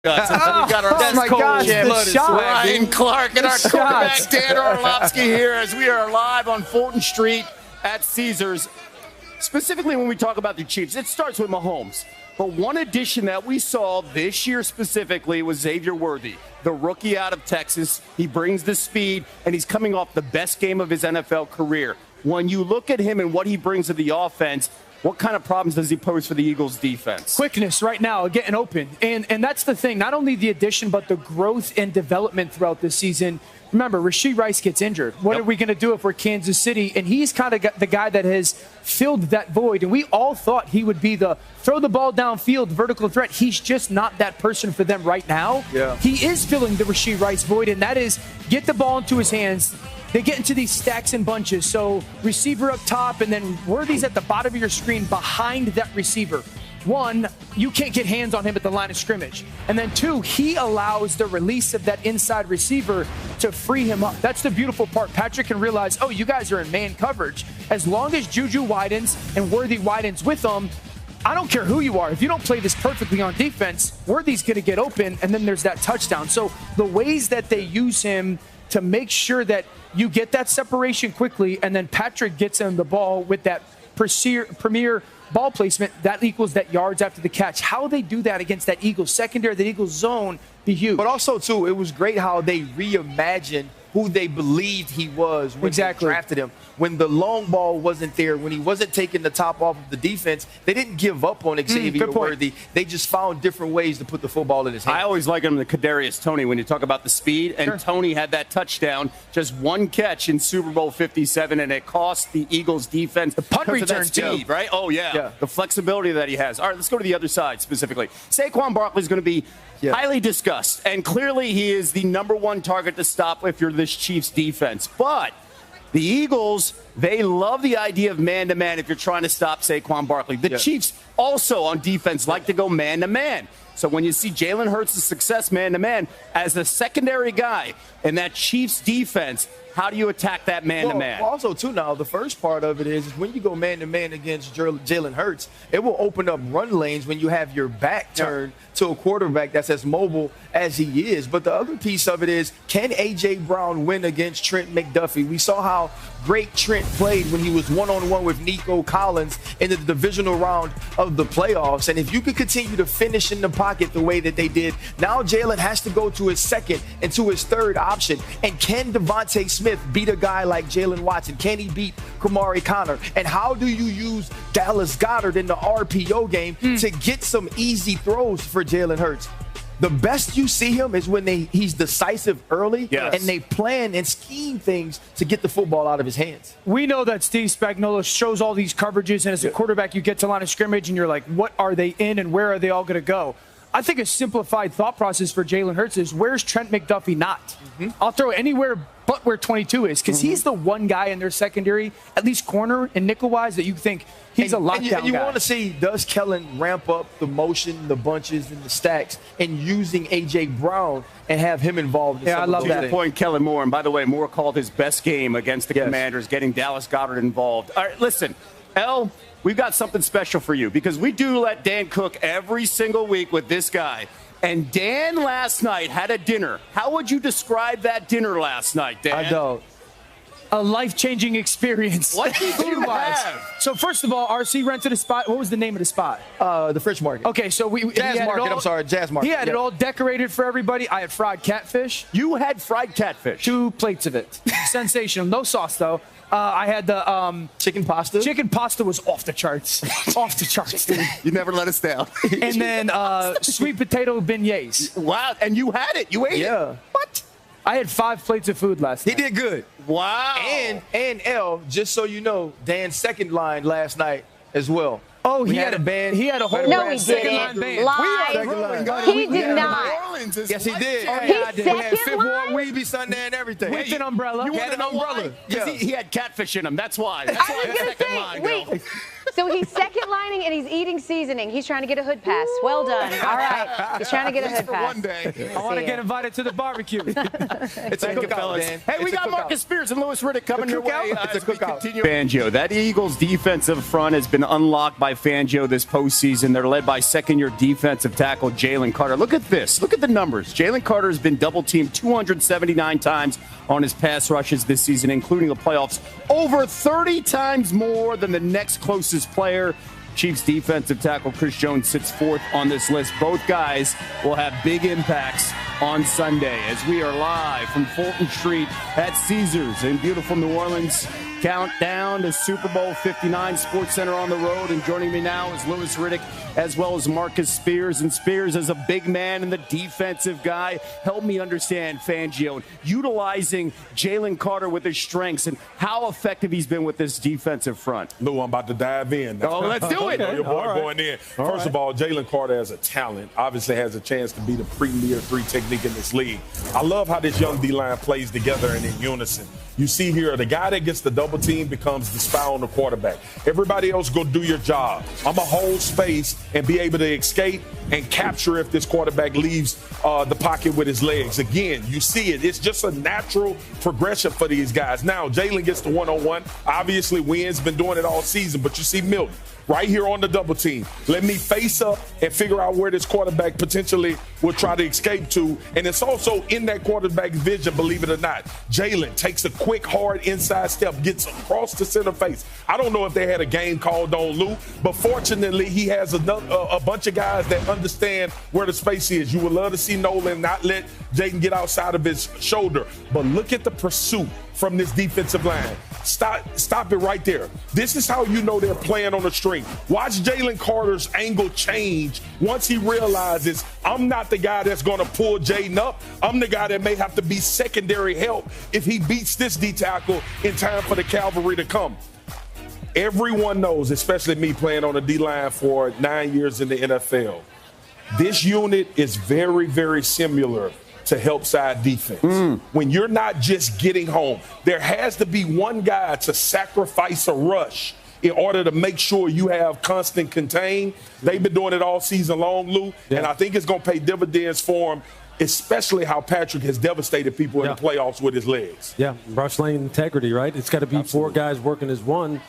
We've got our oh my gosh, blooded Ryan Clark and our quarterback Dan Orlovsky here as we are live on Fulton Street at Caesars. Specifically, when we talk about the Chiefs, it starts with Mahomes. But one addition that we saw this year specifically was Xavier Worthy, the rookie out of Texas. He brings the speed, and he's coming off the best game of his NFL career. When you look at him and what he brings to the offense, what kind of problems does he pose for the Eagles' defense? Quickness right now, getting open. And that's the thing. Not only the addition, but the growth and development throughout this season. Remember, Rashee Rice gets injured. What are we going to do if we're Kansas City? And he's kind of the guy that has filled that void. And we all thought he would be the throw the ball downfield, vertical threat. He's just not that person for them right now. Yeah. He is filling the Rashee Rice void, and that is get the ball into his hands. They get into these stacks and bunches. So receiver up top, and then Worthy's at the bottom of your screen behind that receiver. One, you can't get hands on him at the line of scrimmage. And then two, he allows the release of that inside receiver to free him up. That's the beautiful part. Patrick can realize, oh, you guys are in man coverage. As long as Juju widens and Worthy widens with them, I don't care who you are. If you don't play this perfectly on defense, Worthy's going to get open, and then there's that touchdown. So the ways that they use him to make sure that you get that separation quickly, and then Patrick gets him the ball with that premier ball placement, that equals that yards after the catch. How they do that against that Eagles secondary, the Eagles zone, be huge. But also, too, it was great how they reimagined who they believed he was when they drafted him. When the long ball wasn't there, when he wasn't taking the top off of the defense, they didn't give up on Xavier Worthy. They just found different ways to put the football in his hands. I always like him, the Kadarius Toney, when you talk about the speed. And Toney had that touchdown, just one catch in Super Bowl 57, and it cost the Eagles defense the punt return speed, right? Oh, yeah. The flexibility that he has. All right, let's go to the other side specifically. Saquon Barkley is going to be highly discussed, and clearly he is the number one target to stop if you're this Chiefs defense. But the Eagles, they love the idea of man-to-man if you're trying to stop Saquon Barkley. The Chiefs also on defense like to go man-to-man. So when you see Jalen Hurts' success man-to-man as a secondary guy in that Chiefs defense, how do you attack that man-to-man? Well, also, too, now, the first part of it is when you go man-to-man against Jalen Hurts, it will open up run lanes when you have your back turned to a quarterback that's as mobile as he is. But the other piece of it is, can A.J. Brown win against Trent McDuffie? We saw how great Trent played when he was one-on-one with Nico Collins in the divisional round of the playoffs. And if you could continue to finish in the pocket the way that they did, now Jalen has to go to his second and to his third option. And can Devontae Smith beat a guy like Jalen Watson? Can he beat Kamari Connor? And how do you use Dallas Goedert in the RPO game to get some easy throws for Jalen Hurts? The best you see him is when he's decisive early and they plan and scheme things to get the football out of his hands. We know that Steve Spagnuolo shows all these coverages, and as a quarterback, you get to line of scrimmage, and you're like, what are they in and where are they all going to go? I think a simplified thought process for Jalen Hurts is, where's Trent McDuffie not? I'll throw anywhere but where 22 is, because he's the one guy in their secondary, at least corner and nickel-wise, that you think he's a lockdown and you guy. want to see, does Kellen ramp up the motion, the bunches, and the stacks, and using A.J. Brown and have him involved in some I love that. To your point, Kellen Moore, and by the way, Moore called his best game against the Commanders, getting Dallas Goedert involved. All right, listen, L, we've got something special for you, because we do let Dan cook every single week with this guy. And Dan last night had a dinner. How would you describe that dinner last night, Dan? I don't. A life-changing experience. What did you have? So first of all, RC rented a spot. What was the name of the spot? The French Market. Okay, so Jazz Market. He had it all decorated for everybody. I had fried catfish. You had fried catfish. 2 plates of it. Sensational. No sauce, though. I had the chicken pasta. Chicken pasta was off the charts. Off the charts, dude. You never let us down. And then sweet potato beignets. Wow, and you had it. You ate it. What? I had 5 plates of food last night. He did good. Wow. And L, just so you know, Dan's second line last night as well. Oh, he had a band. He had a whole second line band. Live. He did not. Yes, he did. He had Fifth Ward Weeby Sunday and everything. With an umbrella. You had an umbrella. Because he had catfish in him. That's why. That's why I was going to say, wait. So he's second lining and he's eating seasoning. He's trying to get a hood pass. Well done. All right. He's trying to get a hood pass. One day. I want to get invited to the barbecue. It's a cookout, man. Hey, we got Marcus Spears and Lewis Riddick coming your way. It's a cookout. Fangio. That Eagles defensive front has been unlocked by Fangio this postseason. They're led by second-year defensive tackle Jalen Carter. Look at this. Look at the numbers. Jalen Carter has been double-teamed 279 times on his pass rushes this season, including the playoffs, over 30 times more than the next closest player. Chiefs defensive tackle Chris Jones sits fourth on this list. Both guys will have big impacts on Sunday as we are live from Fulton Street at Caesars in beautiful New Orleans. Countdown to Super Bowl 59, SportsCenter on the road. And joining me now is Lewis Riddick as well as Marcus Spears. And Spears, as a big man and the defensive guy, help me understand Fangio utilizing Jalen Carter with his strengths and how effective he's been with this defensive front. Lou, I'm about to dive in. Oh, let's do it. Your boy going in. First of all, Jalen Carter has a talent. Obviously has a chance to be the premier three technique in this league. I love how this young D-line plays together and in unison. You see here, the guy that gets the double team becomes the spy on the quarterback. Everybody else go do your job. I'm going to hold space and be able to escape and capture if this quarterback leaves the pocket with his legs. Again, you see it. It's just a natural progression for these guys. Now, Jalen gets the one-on-one. Obviously, Wynn's been doing it all season, but you see Milton right here on the double team. Let me face up and figure out where this quarterback potentially will try to escape to. And it's also in that quarterback's vision, believe it or not. Jalen takes a quick, hard inside step, gets across the center face. I don't know if they had a game called on Lou, but fortunately he has a bunch of guys that understand where the space is. You would love to see Nolan not let Jayden get outside of his shoulder. But look at the pursuit from this defensive line. Stop it right there. This is how you know they're playing on a string. Watch Jalen Carter's angle change once he realizes I'm not the guy that's going to pull Jayden up. I'm the guy that may have to be secondary help if he beats this D tackle in time for the cavalry to come. Everyone knows, especially me playing on the D-line for 9 years in the NFL, this unit is very, very similar to help side defense. When you're not just getting home, there has to be one guy to sacrifice a rush in order to make sure you have constant contain. They've been doing it all season long, Lou, and I think it's going to pay dividends for them, especially how Patrick has devastated people in the playoffs with his legs. Yeah, rush lane integrity, right? It's got to be four guys working as one.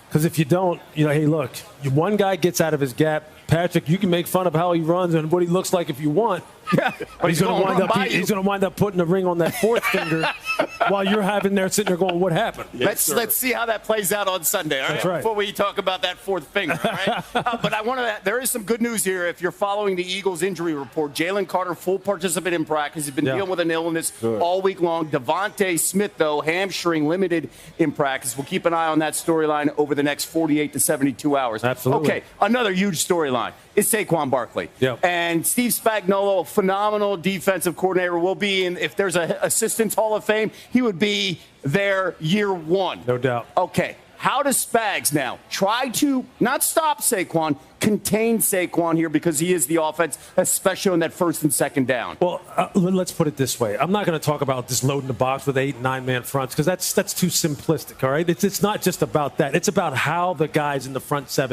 Because if you don't, hey, look, one guy gets out of his gap. Patrick, you can make fun of how he runs and what he looks like if you want. Yeah, but he's going to wind up putting the ring on that fourth finger while you're having there sitting there going, what happened? Yes, let's see how that plays out on Sunday, all right? That's right. Before we talk about that fourth finger, all right? But there is some good news here. If you're following the Eagles injury report, Jalen Carter, full participant in practice. He's been dealing with an illness all week long. Devontae Smith, though, hamstring limited in practice. We'll keep an eye on that storyline over the next 48 to 72 hours. Absolutely. Okay, another huge storyline is Saquon Barkley. Yep. And Steve Spagnuolo, a phenomenal defensive coordinator, will be in, if there's an Assistants Hall of Fame, he would be there year one. No doubt. Okay, how does Spags now try to not stop Saquon, contain Saquon here because he is the offense, especially on that first and second down? Well, let's put it this way. I'm not going to talk about just loading the box with 8 and 9-man fronts because that's too simplistic, all right? It's not just about that. It's about how the guys in the front seven